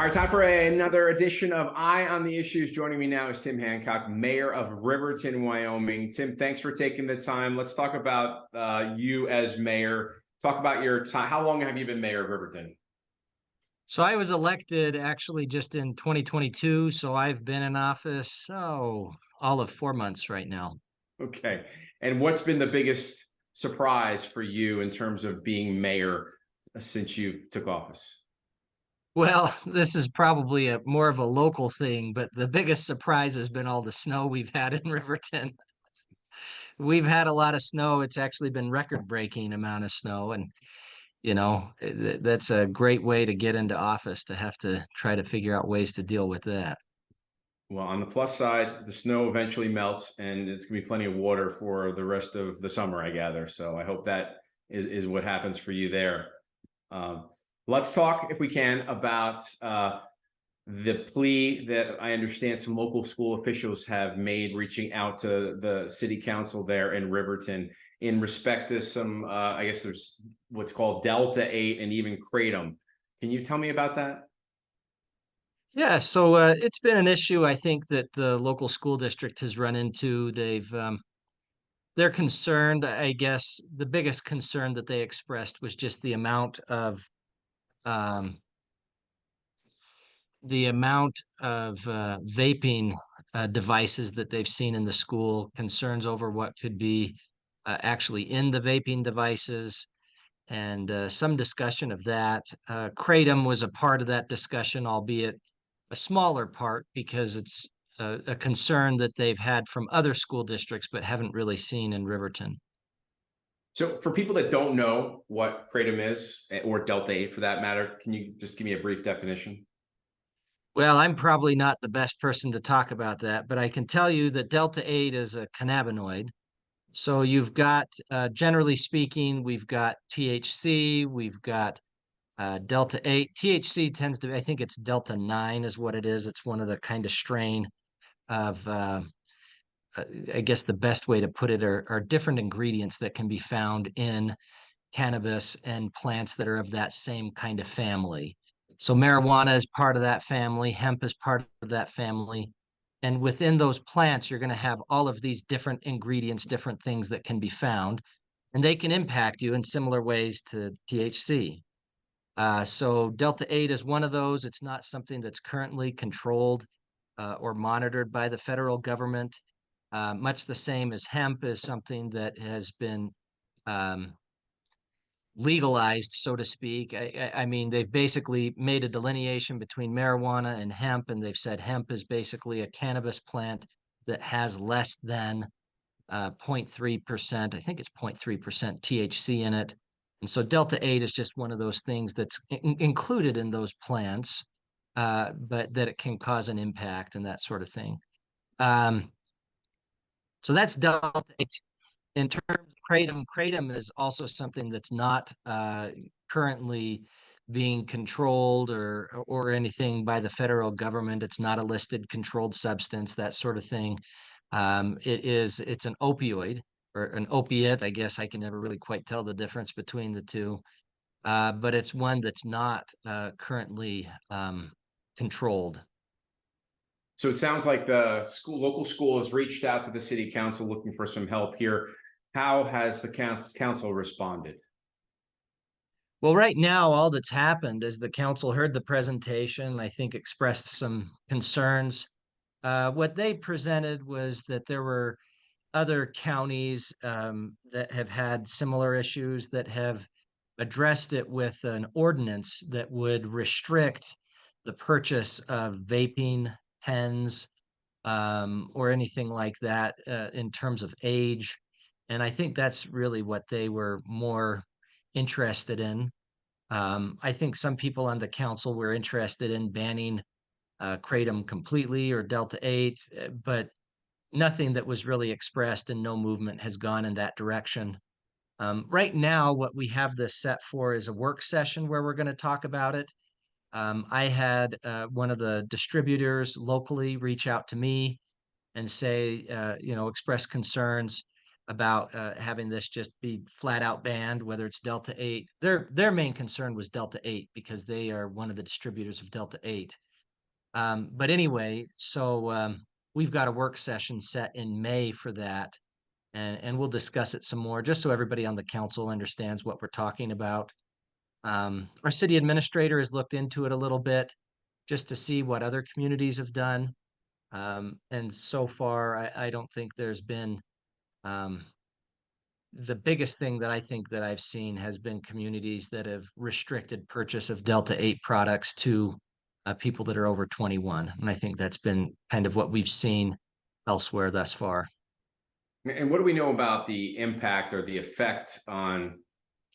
All right, time for another edition of Eye on the Issues. Joining me now is Tim Hancock, Mayor of Riverton, Wyoming. Tim, thanks for taking the time. Let's talk about you as mayor. Talk about your time. How long have you been mayor of Riverton? So I was elected actually just in 2022. So I've been in office, all of 4 months right now. Okay. And what's been the biggest surprise for you in terms of being mayor since you took office? Well, this is probably a more of a local thing, but the biggest surprise has been all the snow we've had in Riverton. We've had a lot of snow. It's actually been record-breaking amount of snow, and that's a great way to get into office to have to try to figure out ways to deal with that. Well, on the plus side, the snow eventually melts and it's going to be plenty of water for the rest of the summer, I gather. So I hope that is what happens for you there. Um, let's talk, if we can, about the plea that I understand some local school officials have made reaching out to the city council there in Riverton in respect to some, I guess there's what's called Delta 8 and even kratom. Can you tell me about that? Yeah, so it's been an issue I think that the local school district has run into. They're concerned, I guess the biggest concern that they expressed was just um, vaping devices that they've seen in the school, concerns over what could be actually in the vaping devices, and some discussion of that. Kratom was a part of that discussion, albeit a smaller part, because it's a concern that they've had from other school districts but haven't really seen in Riverton. So for people that don't know what kratom is, or Delta 8 for that matter, can you just give me a brief definition? Well, I'm probably not the best person to talk about that, but I can tell you that Delta 8 is a cannabinoid. So you've got, generally speaking, we've got THC, we've got Delta 8. THC tends to, I think it's Delta 9 is what it is. It's one of the kind of strain of, I guess the best way to put it are different ingredients that can be found in cannabis and plants that are of that same kind of family. So marijuana is part of that family, hemp is part of that family. And within those plants, you're going to have all of these different ingredients, different things that can be found, and they can impact you in similar ways to THC. So Delta 8 is one of those. It's not something that's currently controlled or monitored by the federal government. Much the same as hemp is something that has been um, legalized, so to speak. I mean, they've basically made a delineation between marijuana and hemp, and they've said hemp is basically a cannabis plant that has less than 0.3%. I think it's 0.3% THC in it. And so Delta 8 is just one of those things that's included in those plants, but that it can cause an impact and that sort of thing. Um, so that's Delta 8. In terms of kratom is also something that's not currently being controlled or anything by the federal government. It's not a listed controlled substance, that sort of thing. It's an opioid or an opiate. I guess I can never really quite tell the difference between the two. But it's one that's not currently controlled. So it sounds like the local school has reached out to the city council looking for some help here. How has the council responded? Well, right now, all that's happened is the council heard the presentation, I think expressed some concerns. What they presented was that there were other counties that have had similar issues that have addressed it with an ordinance that would restrict the purchase of vaping pens or anything like that in terms of age. And I think that's really what they were more interested in. I think some people on the council were interested in banning kratom completely or Delta 8, but nothing that was really expressed and no movement has gone in that direction. Right now, what we have this set for is a work session where we're going to talk about it. I had one of the distributors locally reach out to me and say, express concerns. about having this just be flat out banned, whether it's Delta 8. Their main concern was Delta 8 because they are one of the distributors of Delta 8. But anyway, so we've got a work session set in May for that, and we'll discuss it some more just so everybody on the council understands what we're talking about. Our city administrator has looked into it a little bit just to see what other communities have done. And so far, I don't think there's been um, the biggest thing that I think that I've seen has been communities that have restricted purchase of Delta 8 products to people that are over 21. And I think that's been kind of what we've seen elsewhere thus far. And what do we know about the impact or the effect on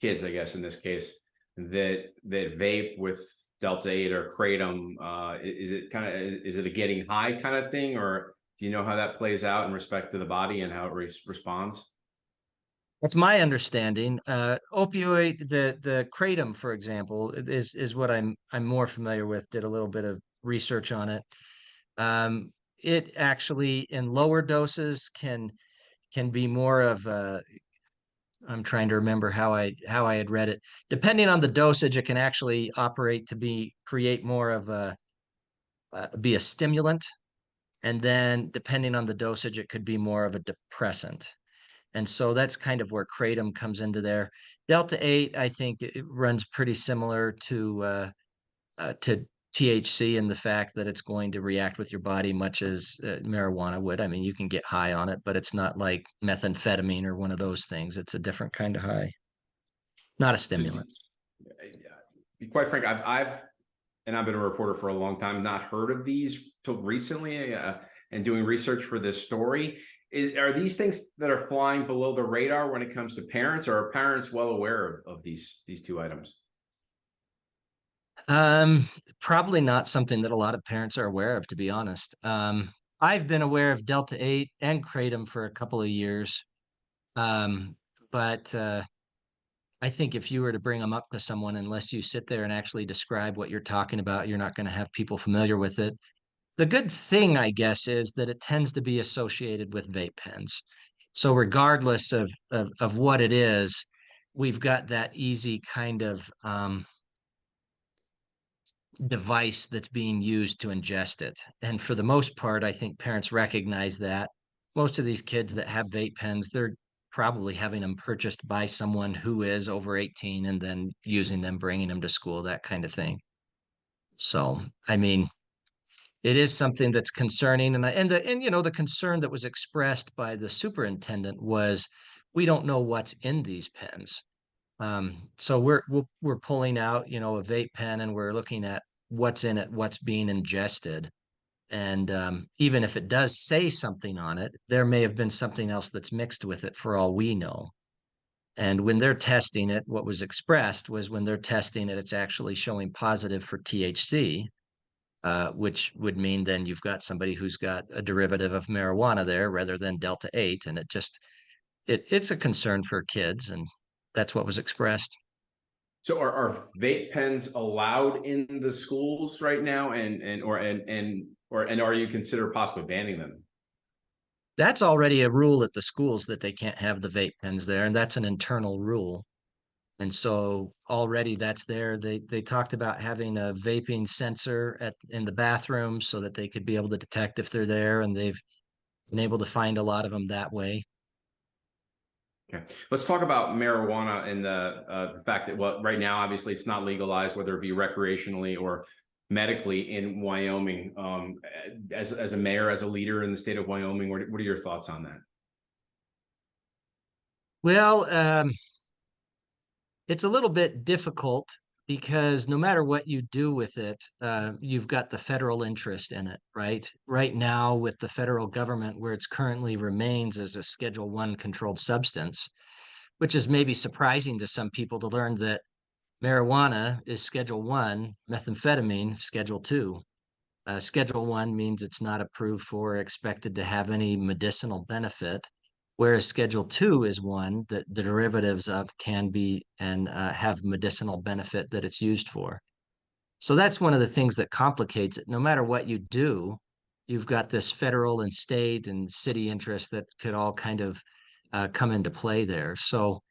kids, I guess, in this case, that vape with Delta 8 or kratom? Is it kind of is it a getting high kind of thing, or do you know how that plays out in respect to the body and how it responds? That's my understanding. Opioid, the kratom, for example, is what I'm more familiar with. Did a little bit of research on it. It actually, in lower doses, can be more of a. I'm trying to remember how I had read it. Depending on the dosage, it can actually operate to be create more of a be a stimulant, and then depending on the dosage, it could be more of a depressant. And so that's kind of where kratom comes into there. Delta 8, I think it runs pretty similar to THC in the fact that it's going to react with your body much as marijuana would. I mean, you can get high on it, but it's not like methamphetamine or one of those things. It's a different kind of high, not a So, stimulant. be quite frank, and I've been a reporter for a long time, not heard of these till recently, and doing research for this story. Are these things that are flying below the radar when it comes to parents, or are parents well aware of these two items? Um, Probably not something that a lot of parents are aware of, to be honest. I've been aware of Delta 8 and Kratom for a couple of years. But I think if you were to bring them up to someone, unless you sit there and actually describe what you're talking about, you're not going to have people familiar with it. The good thing, I guess, is that it tends to be associated with vape pens. So regardless of what it is, we've got that easy kind of device that's being used to ingest it. And for the most part, I think parents recognize that. Most of these kids that have vape pens, they're probably having them purchased by someone who is over 18 and then using them, bringing them to school, that kind of thing. So, I mean, it is something that's concerning, and you know the concern that was expressed by the superintendent was we don't know what's in these pens. So we're pulling out, you know, a vape pen and we're looking at what's in it, what's being ingested. And even if it does say something on it, there may have been something else that's mixed with it for all we know. And when they're testing it, what was expressed was when they're testing it, it's actually showing positive for THC, which would mean then you've got somebody who's got a derivative of marijuana there rather than Delta 8. And it's a concern for kids. And that's what was expressed. So are vape pens allowed in the schools right now, and are you consider possibly banning them? That's already a rule at the schools that they can't have the vape pens there, and that's an internal rule. And so already that's there. They talked about having a vaping sensor in the bathroom so that they could be able to detect if they're there, and they've been able to find a lot of them that way. Okay, let's talk about marijuana and the fact that, well, right now obviously it's not legalized, whether it be recreationally or medically in Wyoming. As a mayor, as a leader in the state of Wyoming, what are your thoughts on that? Well, it's a little bit difficult because no matter what you do with it, you've got the federal interest in it, right? Right now, with the federal government, where it's currently remains as a Schedule One controlled substance, which is maybe surprising to some people to learn that marijuana is Schedule One, methamphetamine Schedule Two. Schedule One means it's not approved for or expected to have any medicinal benefit, whereas Schedule Two is one that the derivatives of can be and have medicinal benefit that it's used for. So that's one of the things that complicates it. No matter what you do, you've got this federal and state and city interest that could all kind of come into play there. So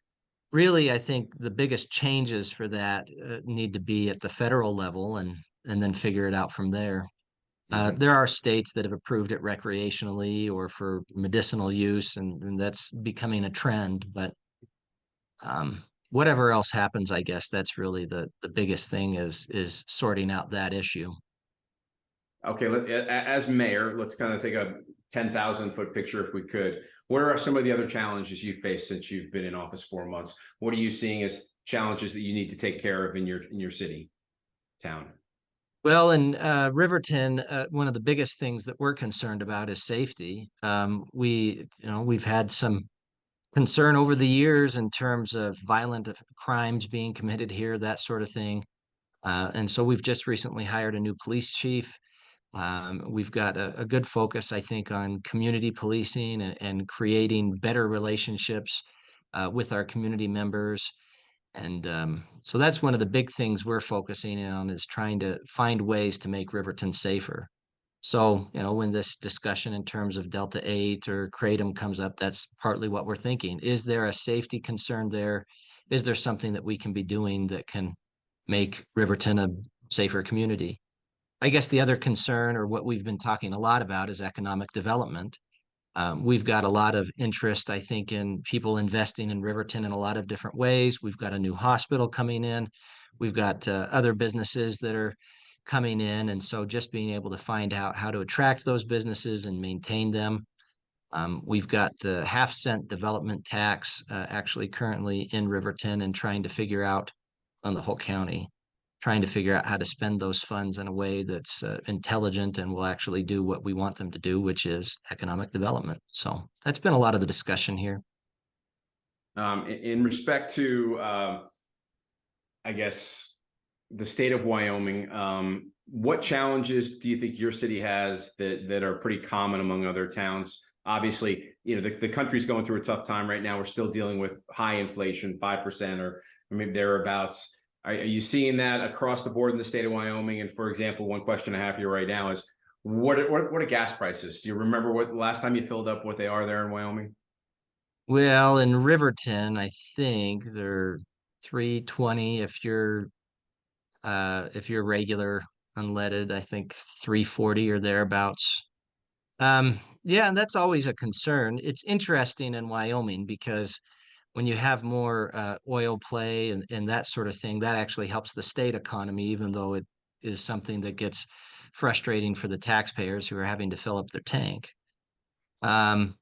really, I think the biggest changes for that need to be at the federal level, and then figure it out from there. Mhm. There are states that have approved it recreationally or for medicinal use, and that's becoming a trend. But whatever else happens, I guess that's really the biggest thing is sorting out that issue. Okay, as mayor, let's kind of take a 10,000-foot picture if we could. What are some of the other challenges you faced since you've been in office 4 months? What are you seeing as challenges that you need to take care of in your city, town? Well, in Riverton, one of the biggest things that we're concerned about is safety. We've had some concern over the years in terms of violent crimes being committed here, that sort of thing. And so we've just recently hired a new police chief. We've got a good focus, I think, on community policing and creating better relationships with our community members. And so that's one of the big things we're focusing in on is trying to find ways to make Riverton safer. So, when this discussion in terms of Delta 8 or Kratom comes up, that's partly what we're thinking. Is there a safety concern there? Is there something that we can be doing that can make Riverton a safer community? I guess the other concern, or what we've been talking a lot about, is economic development. We've got a lot of interest, I think, in people investing in Riverton in a lot of different ways. We've got a new hospital coming in. We've got other businesses that are coming in. And so just being able to find out how to attract those businesses and maintain them. We've got the half-cent development tax actually currently in Riverton and trying to figure out on the whole county, trying to figure out how to spend those funds in a way that's intelligent and will actually do what we want them to do, which is economic development. So that's been a lot of the discussion here. In respect to, I guess, the state of Wyoming, what challenges do you think your city has that are pretty common among other towns? Obviously, the country's going through a tough time right now. We're still dealing with high inflation, 5% or maybe thereabouts. Are you seeing that across the board in the state of Wyoming? And for example, one question I have here right now is what are gas prices? Do you remember what last time you filled up what they are there in Wyoming? Well, in Riverton, I think they're 320 if you're regular unleaded, I think 340 or thereabouts. Yeah, and that's always a concern. It's interesting in Wyoming because when you have more oil play and that sort of thing, that actually helps the state economy, even though it is something that gets frustrating for the taxpayers who are having to fill up their tank. Um,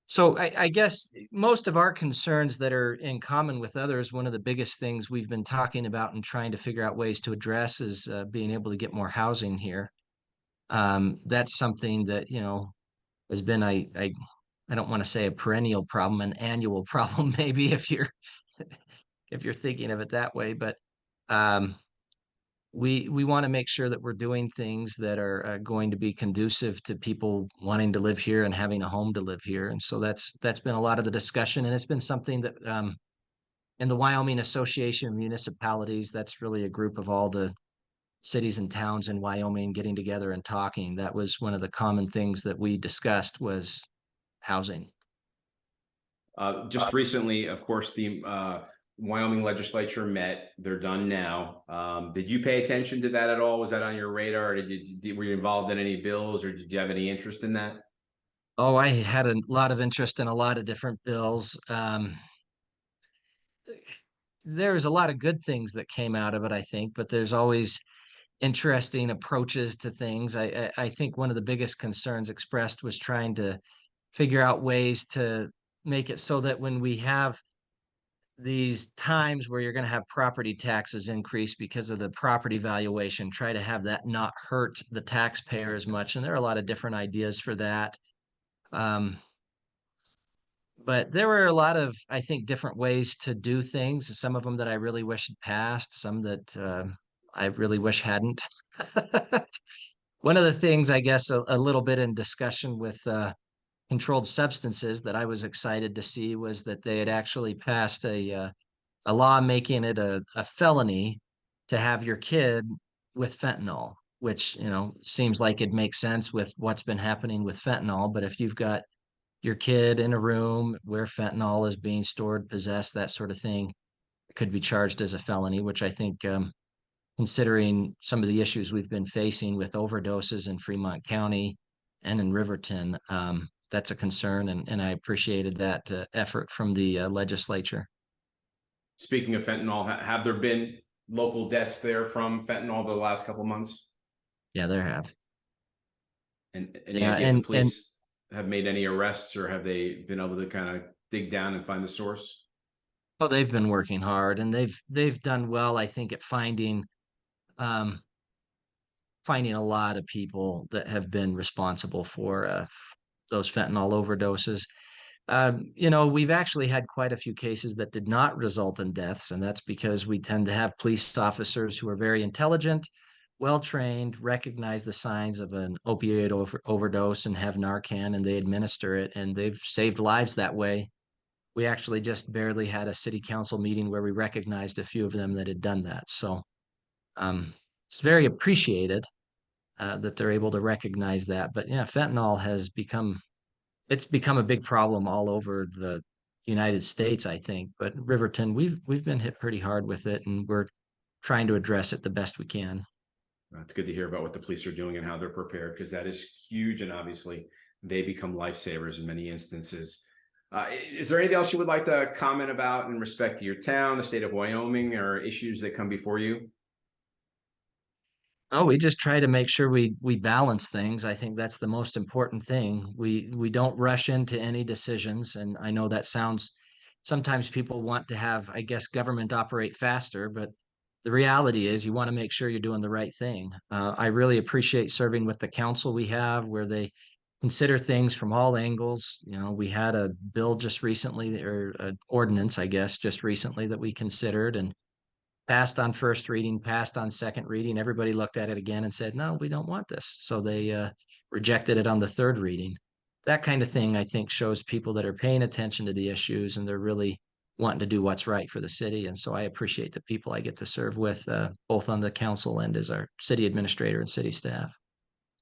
so I guess most of our concerns that are in common with others, one of the biggest things we've been talking about and trying to figure out ways to address is being able to get more housing here. That's something that, has been I don't want to say a perennial problem, an annual problem, maybe if you're thinking of it that way. But um, we want to make sure that we're doing things that are going to be conducive to people wanting to live here and having a home to live here. And so that's been a lot of the discussion, and it's been something that in the Wyoming Association of Municipalities, that's really a group of all the cities and towns in Wyoming getting together and talking. That was one of the common things that we discussed was housing. Just recently, of course, the Wyoming legislature met. They're done now. Did you pay attention to that at all? Was that on your radar? Were you involved in any bills, or did you have any interest in that? Oh, I had a lot of interest in a lot of different bills. There's a lot of good things that came out of it, I think, but there's always interesting approaches to things. I think one of the biggest concerns expressed was trying to figure out ways to make it so that when we have these times where you're going to have property taxes increase because of the property valuation, try to have that not hurt the taxpayer as much. And there are a lot of different ideas for that. Um, but there were a lot of, I think, different ways to do things. Some of them that I really wish had passed, some that I really wish hadn't. One of the things, I guess, a little bit in discussion with controlled substances that I was excited to see was that they had actually passed a law making it a felony to have your kid with fentanyl, which, seems like it makes sense with what's been happening with fentanyl. But if you've got your kid in a room where fentanyl is being stored, possessed, that sort of thing, could be charged as a felony, which I think, considering some of the issues we've been facing with overdoses in Fremont County and in Riverton, that's a concern, and I appreciated that effort from the legislature. Speaking of fentanyl, have there been local deaths there from fentanyl the last couple of months? Yeah, there have. And any Yeah, idea if the and police have made any arrests, or have they been able to kind of dig down and find the source? oh, they've been working hard, and they've done well, I think, at um, finding a lot of people that have been responsible for those fentanyl overdoses. We've actually had quite a few cases that did not result in deaths, and that's because we tend to have police officers who are very intelligent, well trained, recognize the signs of an opioid overdose and have Narcan, and they administer it, and they've saved lives that way. We actually just barely had a city council meeting where we recognized a few of them that had done that. So um, it's very appreciated that they're able to recognize that. But yeah, fentanyl has become it's become a big problem all over the United States, I think. But Riverton, we've been hit pretty hard with it, and we're trying to address it the best we can. It's good to hear about what the police are doing and how they're prepared, because that is huge. And obviously, they become lifesavers in many instances. Is there anything else you would like to comment about in respect to your town, the state of Wyoming, or issues that come before you? Oh, we just try to make sure we balance things. I think that's the most important thing. We don't rush into any decisions, and I know that sounds sometimes people want to have, I guess, government operate faster, but the reality is you want to make sure you're doing the right thing. I really appreciate serving with the council we have, where they consider things from all angles. We had a bill just recently, or an ordinance, I guess, just recently that we considered, and passed on first reading, passed on second reading. Everybody looked at it again and said, no, we don't want this. So they rejected it on the third reading. That kind of thing, I think, shows people that are paying attention to the issues and they're really wanting to do what's right for the city. And so I appreciate the people I get to serve with, both on the council and as our city administrator and city staff.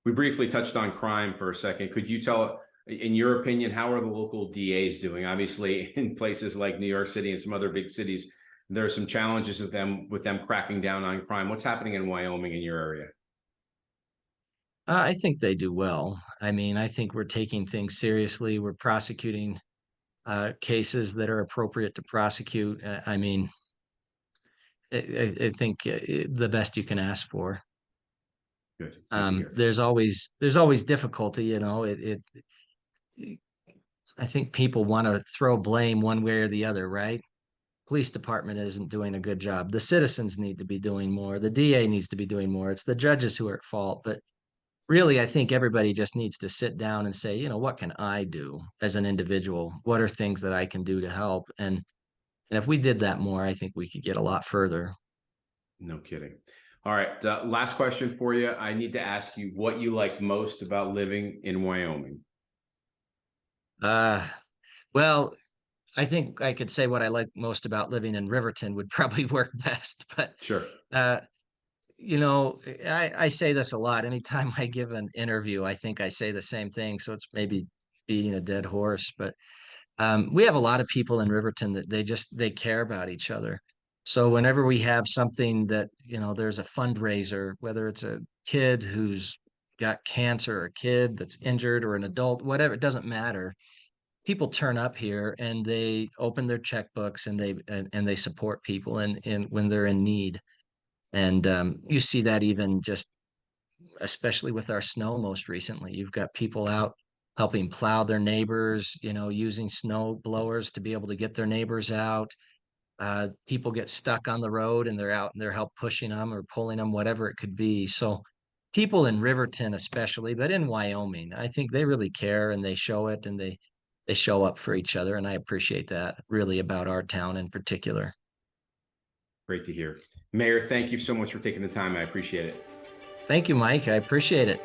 We briefly touched on crime for a second. Could you tell, in your opinion, how are the local DAs doing? Obviously, in places like New York City and some other big cities, there are some challenges with them cracking down on crime. What's happening in Wyoming in your area? I think they do well. I mean, I think we're taking things seriously. We're prosecuting cases that are appropriate to prosecute. I mean, I think the best you can ask for. Good, good to hear. There's always difficulty, I think people want to throw blame one way or the other, right? Police department isn't doing a good job. The citizens need to be doing more. The DA needs to be doing more. It's the judges who are at fault. But really, I think everybody just needs to sit down and say, what can I do as an individual? What are things that I can do to help? And if we did that more, I think we could get a lot further. No kidding. All right, last question for you. I need to ask you what you like most about living in Wyoming. Uh, well, I think I could say what I like most about living in Riverton would probably work best. But Sure. uh, I say this a lot. Anytime I give an interview, I think I say the same thing. So it's maybe beating a dead horse. But we have a lot of people in Riverton that they care about each other. So whenever we have something that, there's a fundraiser, whether it's a kid who's got cancer, or a kid that's injured, or an adult, whatever, it doesn't matter. People turn up here and they open their checkbooks and they support people and when they're in need. And you see that even just, especially with our snow most recently, you've got people out helping plow their neighbors, using snow blowers to be able to get their neighbors out. People get stuck on the road and they're out and they're help pushing them or pulling them, whatever it could be. So people in Riverton especially, but in Wyoming, I think they really care and they show it and they show up for each other. And I appreciate that really about our town in particular. Great to hear. Mayor, thank you so much for taking the time. I appreciate it. Thank you, Mike. I appreciate it.